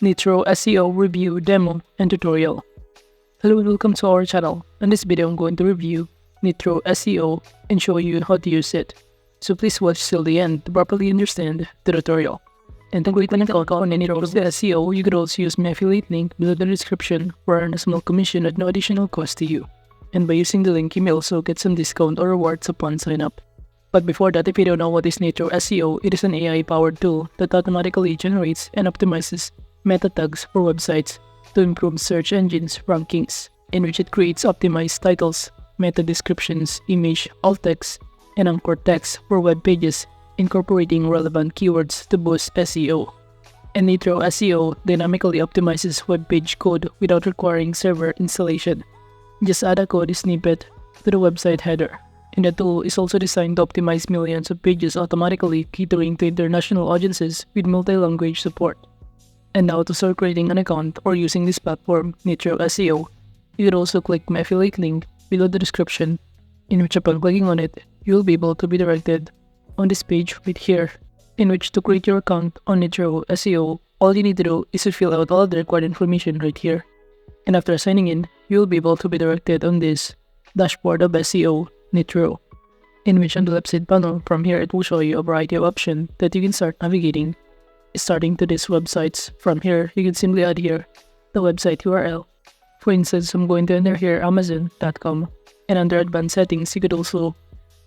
Nytro SEO review, demo, and tutorial. Hello and welcome to our channel. In this video, I'm going to review Nytro SEO and show you how to use it. So please watch till the end to properly understand the tutorial. And to click on Nytro SEO, you could also use my affiliate link below the description for earn a small commission at no additional cost to you. And by using the link, you may also get some discount or rewards upon sign up. But before that, if you don't know what is Nytro SEO, it is an AI-powered tool that automatically generates and optimizes meta tags for websites to improve search engines rankings, in which it creates optimized titles, meta descriptions, image, alt text, and anchor text for web pages, incorporating relevant keywords to boost SEO. And Nytro SEO dynamically optimizes web page code without requiring server installation. Just add a code snippet to the website header. And the tool is also designed to optimize millions of pages automatically, catering to international audiences with multi-language support. And now to start creating an account or using this platform, Nytro SEO, you can also click my affiliate link below the description, in which upon clicking on it, you will be able to be directed on this page right here, in which to create your account on Nytro SEO, all you need to do is to fill out all the required information right here. And after signing in, you will be able to be directed on this dashboard of SEO Nytro, in which on the left side panel from here it will show you a variety of options that you can start navigating, starting to these websites. From here, you can simply add here the website URL. For instance, I'm going to enter here amazon.com, and under advanced settings, you could also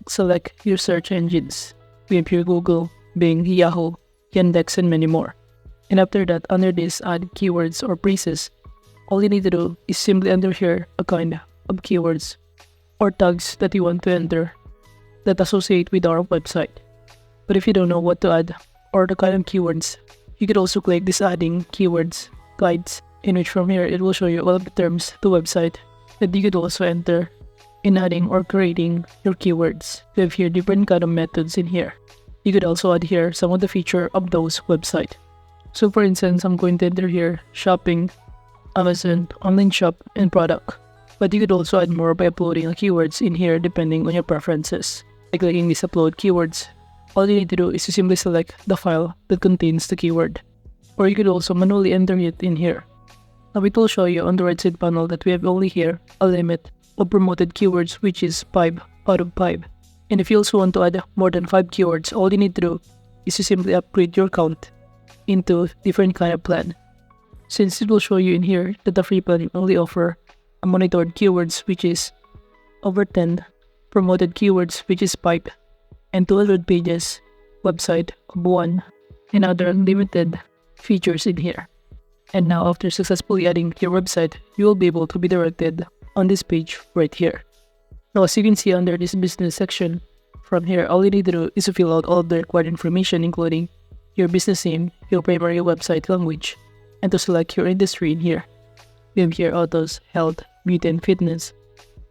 select your search engines. We have here Google, Bing, Yahoo, Yandex, and many more. And after that, under this add keywords or phrases, all you need to do is simply enter here a kind of keywords or tags that you want to enter that associate with our website. But if you don't know what to add or the kind of keywords, you could also click this adding keywords guides, in which from here it will show you all of the terms to website that you could also enter in adding or creating your keywords. We have here different kind of methods in here. You could also add here some of the feature of those website. So for instance, I'm going to enter here shopping, Amazon, online shop, and product. But you could also add more by uploading keywords in here depending on your preferences. By clicking this upload keywords, all you need to do is to simply select the file that contains the keyword. Or you could also manually enter it in here. Now it will show you on the right side panel that we have only here a limit of promoted keywords, which is 5 out of 5. And if you also want to add more than 5 keywords, all you need to do is to simply upgrade your count into different kind of plan. Since it will show you in here that the free plan only offer a monitored keywords, which is over 10, promoted keywords, which is 5, and 200 pages website of 1, and other unlimited features in here. And now after successfully adding your website, you will be able to be directed on this page right here. Now as you can see under this business section, from here all you need to do is to fill out all of the required information, including your business name, your primary website language, and to select your industry in here. We have here autos, health, beauty and fitness,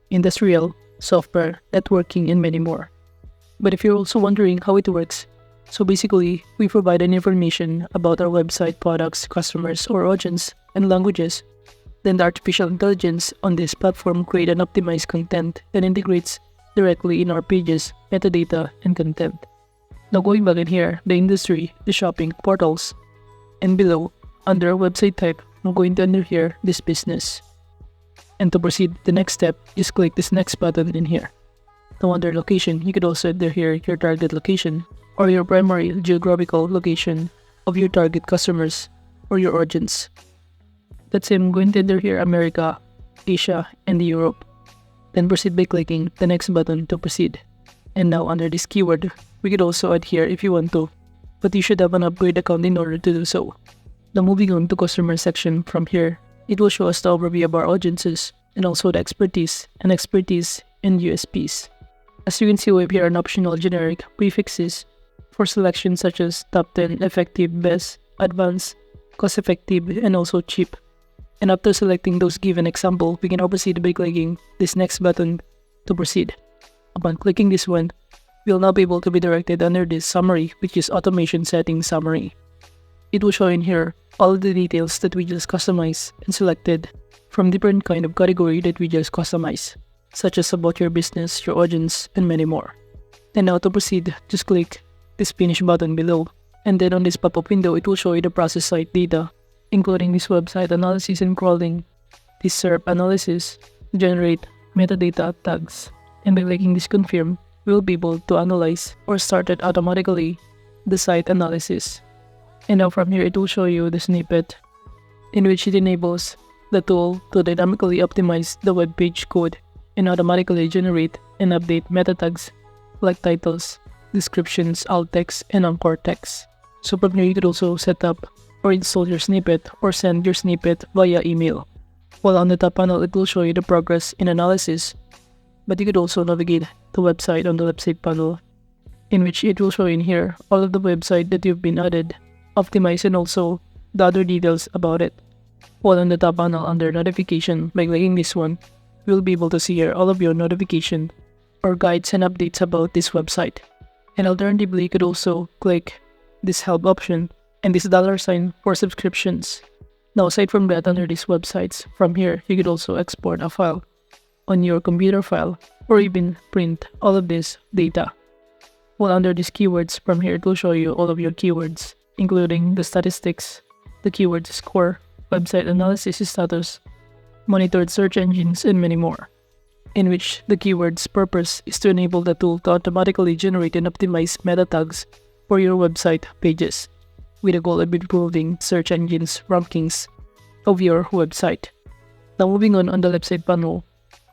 industrial, software, networking, and many more. But if you're also wondering how it works, so basically, we provide an information about our website, products, customers, or audience, and languages. Then the artificial intelligence on this platform create an optimized content that integrates directly in our pages, metadata, and content. Now going back in here, the industry, the shopping, portals, and below, under website type, I'm going to enter here this business. And to proceed the next step, just click this next button in here. Now under location, you could also enter here your target location or your primary geographical location of your target customers or your audience. Let's say I'm going to enter here America, Asia, and Europe. Then proceed by clicking the next button to proceed. And now under this keyword, we could also add here if you want to, but you should have an upgrade account in order to do so. Now moving on to customer section, from here, it will show us the overview of our audiences and also the expertise and USPs. As you can see, we have here an optional generic prefixes for selections such as top 10, effective, best, advanced, cost-effective, and also cheap. And after selecting those given example, we can now proceed by clicking this next button to proceed. Upon clicking this one, we'll now be able to be directed under this summary, which is automation settings summary. It will show in here all the details that we just customized and selected from different kind of category that we just customized, such as about your business, your audience, and many more. And now to proceed, just click this finish button below, and then on this pop-up window, it will show you the process site data including this website analysis and crawling, this SERP analysis, to generate metadata tags. And by clicking this confirm, we'll be able to analyze or start it automatically the site analysis. And now from here, it will show you the snippet in which it enables the tool to dynamically optimize the web page code and automatically generate and update meta tags like titles, descriptions, alt text, and anchor text. So from here, you could also set up or install your snippet or send your snippet via email. While on the top panel, it will show you the progress in analysis, but you could also navigate the website on the left side panel, in which it will show in here all of the website that you've been added, optimized, and also the other details about it. While on the top panel under notification, by clicking this one, you'll be able to see here all of your notification or guides and updates about this website. And alternatively, you could also click this help option and this $sign for subscriptions. Now aside from that, under these websites, from here, you could also export a file on your computer file or even print all of this data. While under these keywords, from here, it will show you all of your keywords, including the statistics, the keyword score, website analysis status, monitored search engines, and many more, in which the keyword's purpose is to enable the tool to automatically generate and optimize meta tags for your website pages, with the goal of improving search engines rankings of your website. Now moving on the left side panel,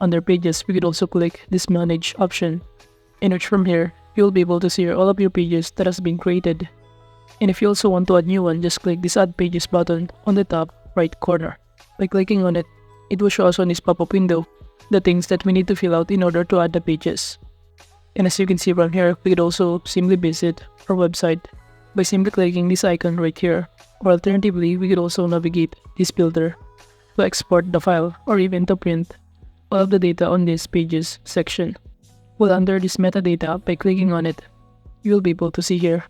under pages, we could also click this manage option, in which from here, you'll be able to see all of your pages that has been created. And if you also want to add new one, just click this add pages button on the top right corner. By clicking on it, it will show us on this pop-up window the things that we need to fill out in order to add the pages. And as you can see from here, we could also simply visit our website by simply clicking this icon right here, or alternatively, we could also navigate this builder to export the file or even to print all of the data on this pages section. While under this metadata, by clicking on it, you'll be able to see here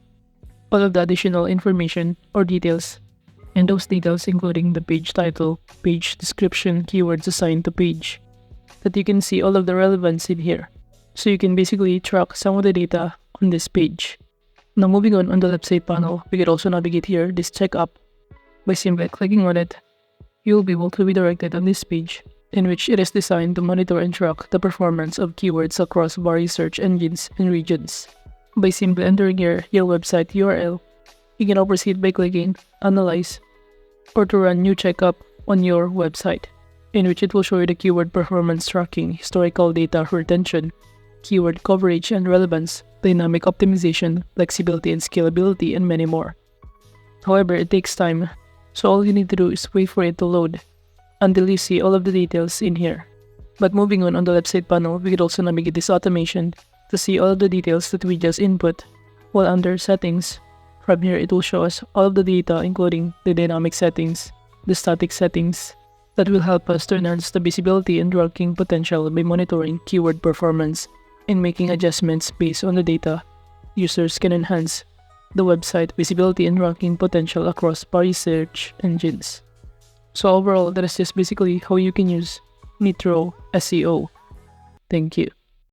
all of the additional information or details, and those details including the page title, page description, keywords assigned to page, that you can see all of the relevance in here. So you can basically track some of the data on this page. Now moving on the left side panel, we could also navigate here this checkup. By simply clicking on it, you'll be able to be directed on this page, in which it is designed to monitor and track the performance of keywords across various search engines and regions. By simply entering here your website URL, you can now proceed by clicking Analyze or to run new checkup on your website, in which it will show you the keyword performance tracking, historical data retention, keyword coverage and relevance, dynamic optimization, flexibility and scalability, and many more. However, it takes time, so all you need to do is wait for it to load until you see all of the details in here. But moving on the left side panel, we could also navigate this automation to see all of the details that we just input. While under settings, from here it will show us all of the data including the dynamic settings, the static settings, that will help us to enhance the visibility and ranking potential by monitoring keyword performance and making adjustments based on the data. Users can enhance the website visibility and ranking potential across various search engines. So overall, that is just basically how you can use Nytro Seo. Thank you.